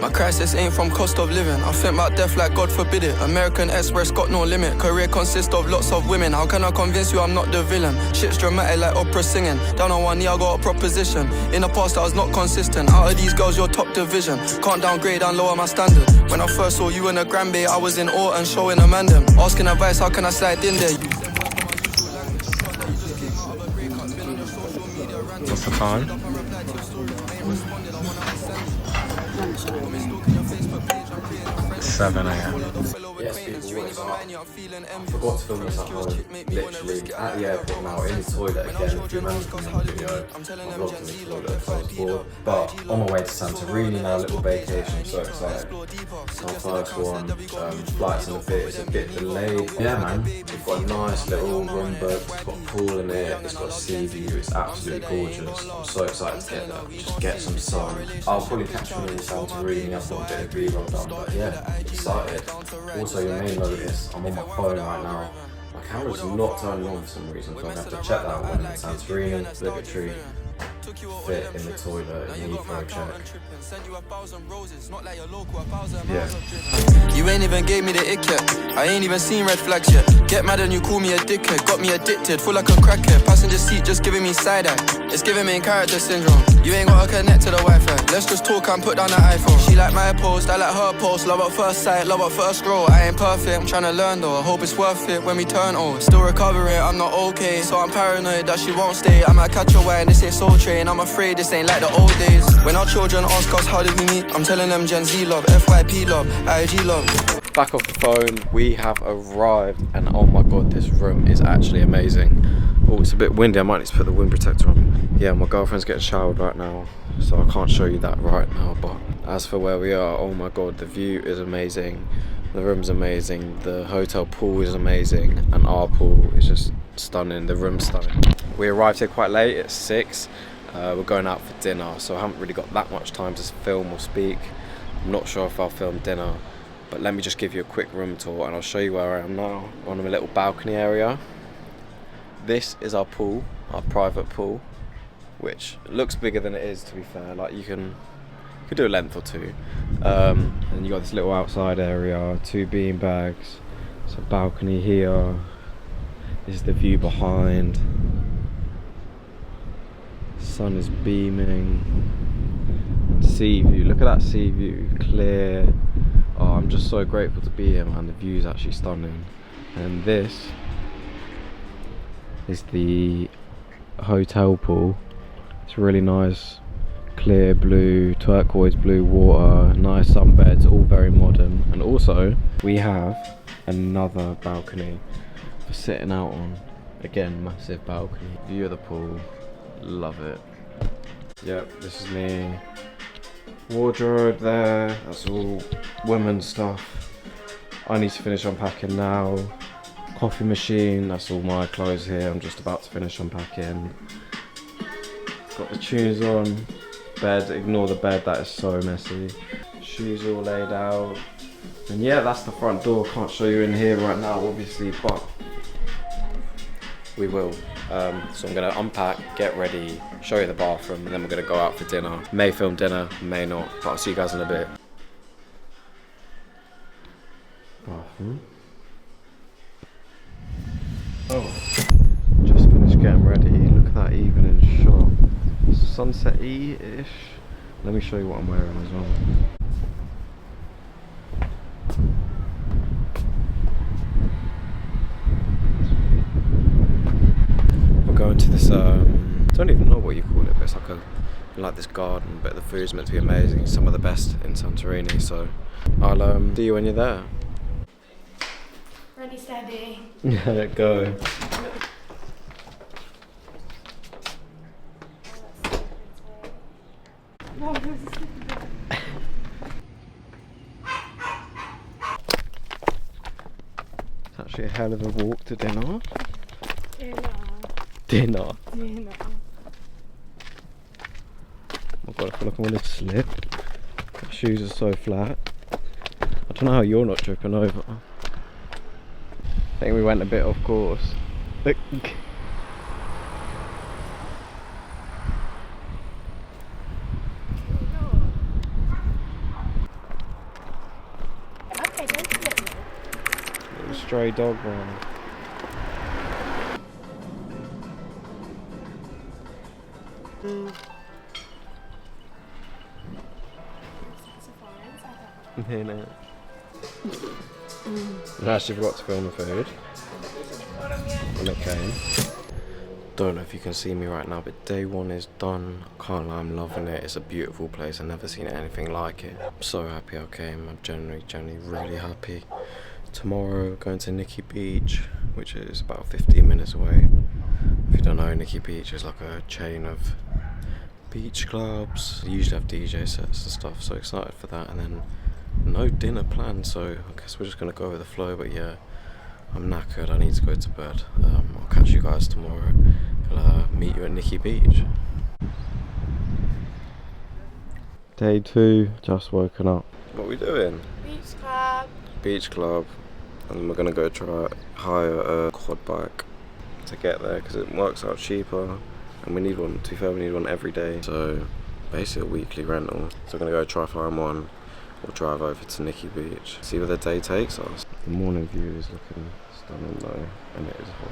My crisis ain't from cost of living. I think about death like God forbid it. American Express got no limit. Career consists of lots of women. How can I convince you I'm not the villain? Shit's dramatic like opera singing. Down on one knee I got a proposition. In the past I was not consistent. Out of these girls you're top division. Can't downgrade and lower my standard. When I first saw you in the Granby I was in awe and showing a man them. Asking advice, how can I slide in there? What's the time? 7 AM. Yes, people, what is up? I forgot to film this at home, literally at the airport now, in the toilet again. If you remember from the video, my vlog's in the toilet, so I was bored. But on my way to Santorini now, a little vacation, I'm so excited. It's our first one, flights in a bit, it's a bit delayed. Yeah man, we've got a nice little room booked, it's got a pool in it, it's got a sea view, it's absolutely gorgeous. I'm so excited to get there, just get some sun. I'll probably catch one in Santorini, I've got a bit of B-roll done, but yeah, excited. Also, you may notice I'm on my phone right now. My camera's not turning on for some reason, so I'm going to have to check that when I'm in Santorini. Obligatory fit in the toilet, need for a check. Yeah. You ain't even gave me the ick yet. I ain't even seen red flags yet. Get mad and you call me a dickhead. Got me addicted, feel like a crackhead. Passenger seat just giving me side eye. It's giving me character syndrome. You ain't gotta connect to the Wi-Fi. Let's just talk and put down the iPhone. She like my post, I like her post. Love at first sight, love at first scroll. I ain't perfect, I'm tryna learn though. I hope it's worth it when we turn old. Still recovering, I'm not okay. So I'm paranoid that she won't stay. I might catch a wine, this ain't Soul Train. I'm afraid this ain't like the old days. When our children ask us how did we meet, I'm telling them Gen Z love, FYP love, IG love. Back off the phone, we have arrived, and oh my god, this room is actually amazing. Oh, it's a bit windy, I might need to put the wind protector on. Yeah, my girlfriend's getting showered right now, so I can't show you that right now, but as for where we are, oh my god, the view is amazing, the room's amazing, the hotel pool is amazing, and our pool is just stunning, the room's stunning. We arrived here quite late, it's 6. We're going out for dinner, so I haven't really got that much time to film or speak. I'm not sure if I'll film dinner, but let me just give you a quick room tour and I'll show you where I am now. On a little balcony area. This is our pool, our private pool, which looks bigger than it is, to be fair. Like you could do a length or two. And you got this little outside area, 2 bean bags, it's a balcony here. This is the view behind. Sun is beaming. Sea view, look at that sea view, clear. Oh, I'm just so grateful to be here, man. The view is actually stunning. And this is the hotel pool. It's really nice, clear blue, turquoise blue water, nice sunbeds, all very modern. And also we have another balcony for sitting out on. Again, massive balcony, view of the pool. Love it. Yep, this is me. Wardrobe there, that's all women's stuff. I need to finish unpacking now. Coffee machine, that's all my clothes here. I'm just about to finish unpacking. Got the tunes on. Bed, ignore the bed, that is so messy. Shoes all laid out. And yeah, that's the front door. Can't show you in here right now, obviously, but we will. So I'm gonna unpack, get ready, show you the bathroom, and then we're gonna go out for dinner. May film dinner, may not, but I'll see you guys in a bit. Bathroom. Oh, just finished getting ready. Look at that evening shot. Sunset-y-ish. Let me show you what I'm wearing as well. Going to this, I don't even know what you call it, but it's like this garden, but the food's meant to be amazing. Some of the best in Santorini, so I'll see you when you're there. Ready, steady. Yeah, go. It's actually a hell of a walk to dinner. Dinner. Dinner. Oh my god, I feel like I'm gonna slip. My shoes are so flat. I don't know how you're not tripping over. I think we went a bit off course. Look. stray dog, man. No. I actually forgot to film the food when it came. Don't know if you can see me right now, but day one is done. Can't lie, I'm loving it. It's a beautiful place. I've never seen anything like it. I'm so happy I came. I'm genuinely really happy. Tomorrow, going to Nikki Beach, which is about 15 minutes away. If you don't know, Nikki Beach is like a chain of beach clubs. They usually have DJ sets and stuff, so excited for that. And then no dinner planned, so I guess we're just gonna go with the flow. But yeah, I'm knackered, I need to go to bed. I'll catch you guys tomorrow. I'll meet you at Nikki Beach. Day 2, just woken up. What are we doing? Beach club. Beach club. And we're gonna go hire a quad bike to get there, because it works out cheaper. And we need one, to be fair, we need one every day. So basically a weekly rental. So we're gonna go find one. We'll drive over to Nikki Beach, see where the day takes us. The morning view is looking stunning though, and it is hot.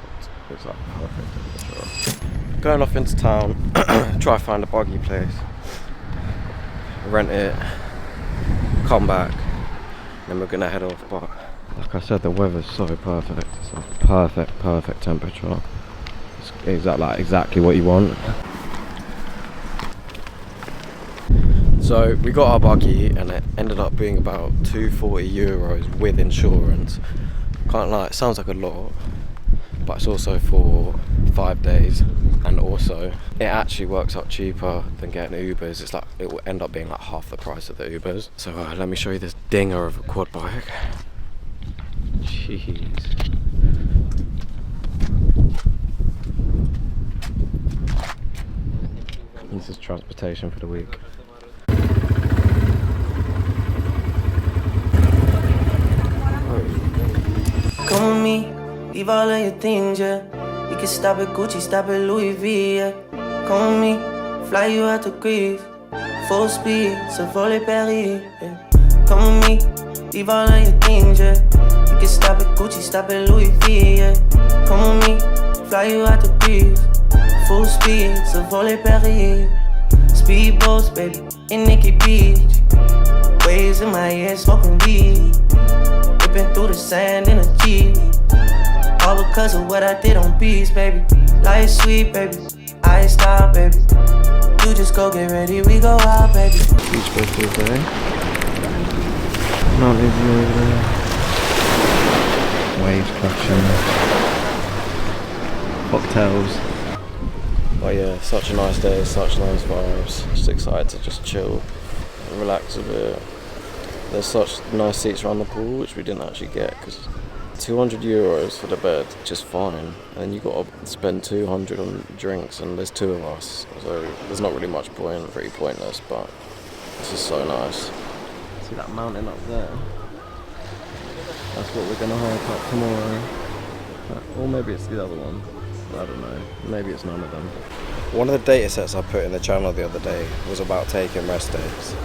It's like perfect temperature. Going off into town, try to find a buggy place, rent it, come back, then we're gonna head off. But like I said, the weather's so perfect. It's like perfect temperature. It's exactly what you want. So we got our buggy and it ended up being about €240 with insurance. Can't lie, it sounds like a lot, but it's also for 5 days, and also it actually works out cheaper than getting Ubers. It's like it will end up being like half the price of the Ubers. So let me show you this dinger of a quad bike. Jeez. This is transportation for the week. Come with me, leave all of your things, yeah. We can stop at Gucci, stop at Louis V, yeah. Come with me, fly you out to Greece. Full speed, so volley Paris, yeah. Come with me, leave all of your things, yeah. We can stop at Gucci, stop at Louis V, yeah. Come with me, fly you out to Greece. Full speed, so volley Paris. Speedboats, baby, in Nikki Beach. Waves in my ear, smoking weed. Ripping through the sand in a Jeep. All because of what I did on beats, baby. Life sweet, baby. I stop, baby. You just go get ready, we go out, baby. Beach birthday day. Mountain view over there. Waves crashing. Cocktails. Oh yeah, such a nice day, such nice vibes. Just excited to just chill and relax a bit. There's such nice seats around the pool, which we didn't actually get, because €200 for the bed, just fine. And then you got to spend 200 on drinks, and there's 2 of us, so there's not really much point, pretty pointless, but it's just so nice. See that mountain up there? That's what we're gonna hike up tomorrow. Or maybe it's the other one. I don't know. Maybe it's none of them. One of the data sets I put in the channel the other day was about taking rest days.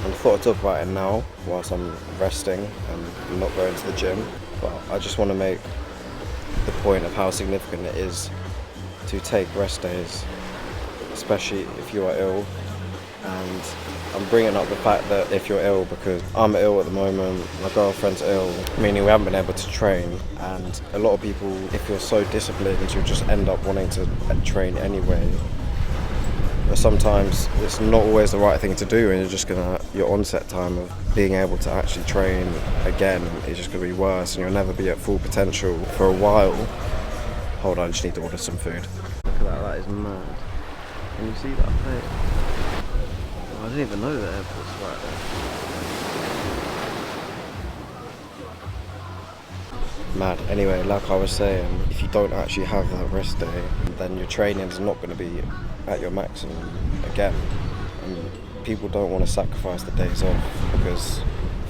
And I thought I'd talk about it now whilst I'm resting and not going to the gym. But I just want to make the point of how significant it is to take rest days, especially if you are ill. And I'm bringing up the fact that if you're ill, because I'm ill at the moment, my girlfriend's ill, meaning we haven't been able to train. And a lot of people, if you're so disciplined, you'll just end up wanting to train anyway. But sometimes it's not always the right thing to do, and your onset time of being able to actually train again is just gonna be worse, and you'll never be at full potential for a while. Hold on, I just need to order some food. Look at that is mad. Can you see that plate? I didn't even know the airport's right there. Mad. Anyway, like I was saying, if you don't actually have that rest day, then your training is not going to be at your maximum again. And people don't want to sacrifice the days off because,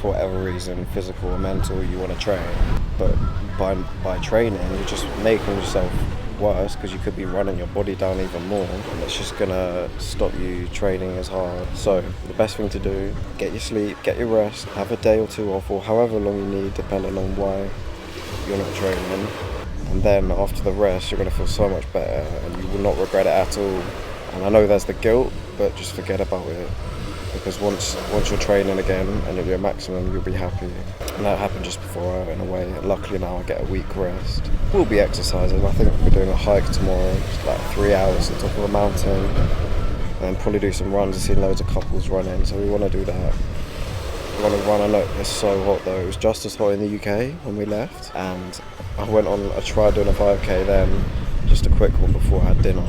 for whatever reason, physical or mental, you want to train. But by training, you're just making yourself worse, because you could be running your body down even more, and it's just gonna stop you training as hard. So the best thing to do, get your sleep, get your rest, have a day or 2 off, or however long you need, depending on why you're not training. And then after the rest, you're going to feel so much better and you will not regret it at all. And I know there's the guilt, but just forget about it. Because once you're training again and at your maximum, you'll be happy. And that happened just before I went away. Luckily now I get a week rest. We'll be exercising. I think we're doing a hike tomorrow, just like 3 hours to the top of a mountain. And then probably do some runs. I've seen loads of couples running, so we want to do that. We want to run. And look, it's so hot though. It was just as hot in the UK when we left. And I tried doing a 5k then, just a quick one before I had dinner.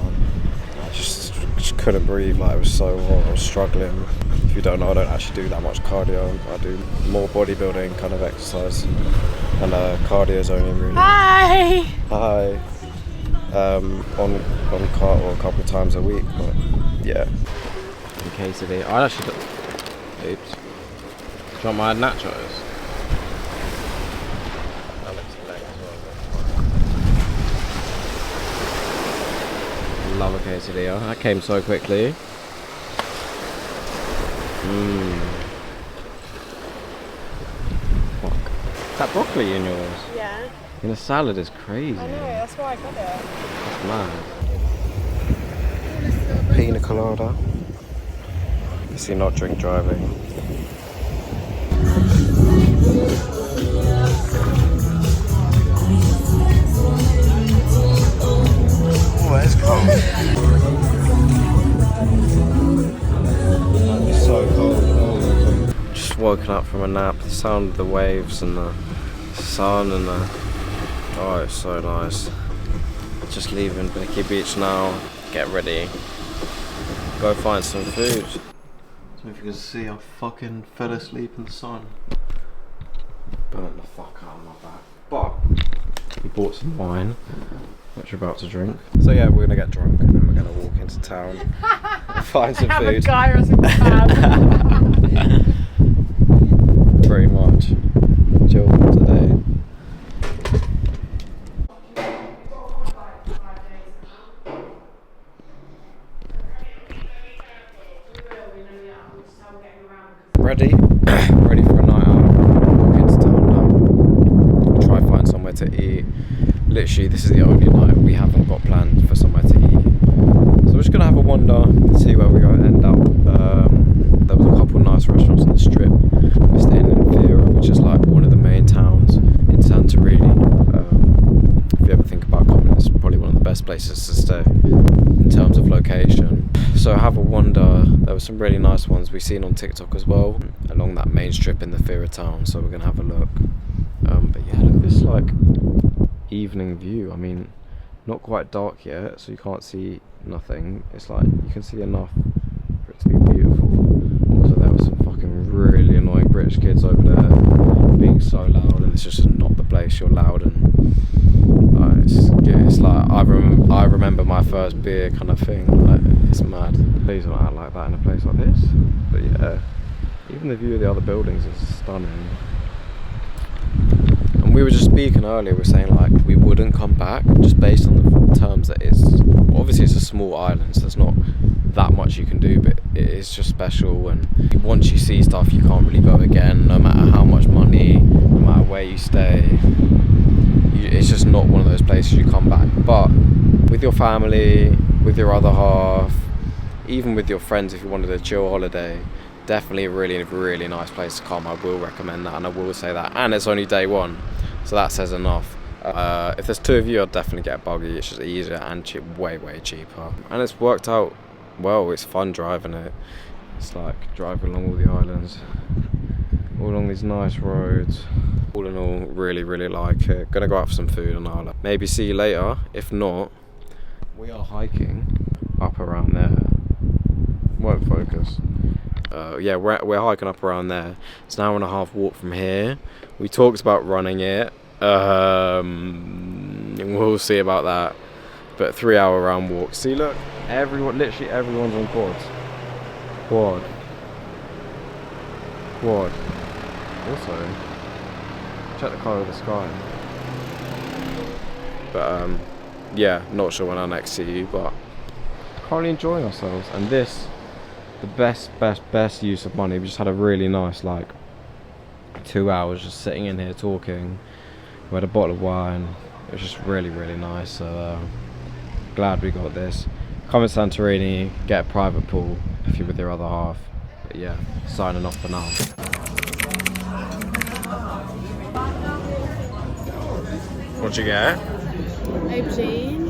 I just couldn't breathe, like it was so hot, I was struggling. If you don't know, I don't actually do that much cardio. I do more bodybuilding kind of exercise. And cardio is only really... Hi! Hi! On cart or a couple of times a week, but yeah. In case of it, I actually... Oops. Do you want my nachos? Love a quesadilla. That came so quickly. Fuck. Is that broccoli in yours? Yeah. In a salad is crazy. I know, that's why I got it. That's mad. Pina colada. You see, not drink driving. Oh, it's cold. It's so cold. Oh. Just woken up from a nap. The sound of the waves and the sun and the... Oh, it's so nice. Just leaving Nikki Beach now. Get ready. Go find some food. I don't know if you can see, I fucking fell asleep in the sun. Burnt the fuck out of my back. But we bought some wine, which we're about to drink. So yeah, we're gonna get drunk and then we're gonna walk into town and find some have food. A gyros in the cab. Pretty much. Chill for today. Ready? Ready for a night out. Walk into town now. Try and find somewhere to eat. Literally, this is the only night we haven't got planned for somewhere to eat. So we're just gonna have a wander, see where we end up. There was a couple of nice restaurants on the strip. We're staying in Vera, which is like one of the main towns in Santorini. If you ever think about coming, it's probably one of the best places to stay in terms of location. So have a wander. There were some really nice ones we've seen on TikTok as well along that main strip in the Vera town. So we're gonna have a look. But yeah, look at this like evening view. I mean, not quite dark yet, so you can't see nothing. It's like you can see enough for it to be beautiful. Also, there were some fucking really annoying British kids over there being so loud, and it's just not the place. You're loud and it's like I remember my first beer kind of thing. Like, it's mad. Please don't act like that in a place like this. But yeah, even the view of the other buildings is stunning. And we were just speaking earlier, we were saying like we wouldn't come back just based on the terms that it's obviously it's a small island, so there's not that much you can do, but it is just special. And once you see stuff, you can't really go again, no matter how much money, no matter where you stay. It's just not one of those places you come back. But with your family, with your other half, even with your friends, if you wanted a chill holiday, definitely a really, really nice place to come. I will recommend that, and I will say that. And it's only day one, so that says enough. If there's two of you, I'd definitely get a buggy. It's just easier and way cheaper. And it's worked out well. It's fun driving it. It's like driving along all the islands, all along these nice roads. All in all, really like it. Gonna go out for some food and I'll maybe see you later. If not, we are hiking up around there. Won't focus. Yeah, we're hiking up around there. It's an hour and a half walk from here. We talked about running it. We'll see about that. But 3 hour round walk. See, look, literally everyone's on quads. Quad. Also, check the colour of the sky. But yeah, not sure when I'll next see you, but currently enjoying ourselves. And this, the best use of money. We just had a really nice like 2 hours just sitting in here talking, We had a bottle of wine. It was just really, really nice. So glad we got this. Come to Santorini, get a private pool if you're with your other half. But yeah, signing off for now. What'd you get? Aubergine.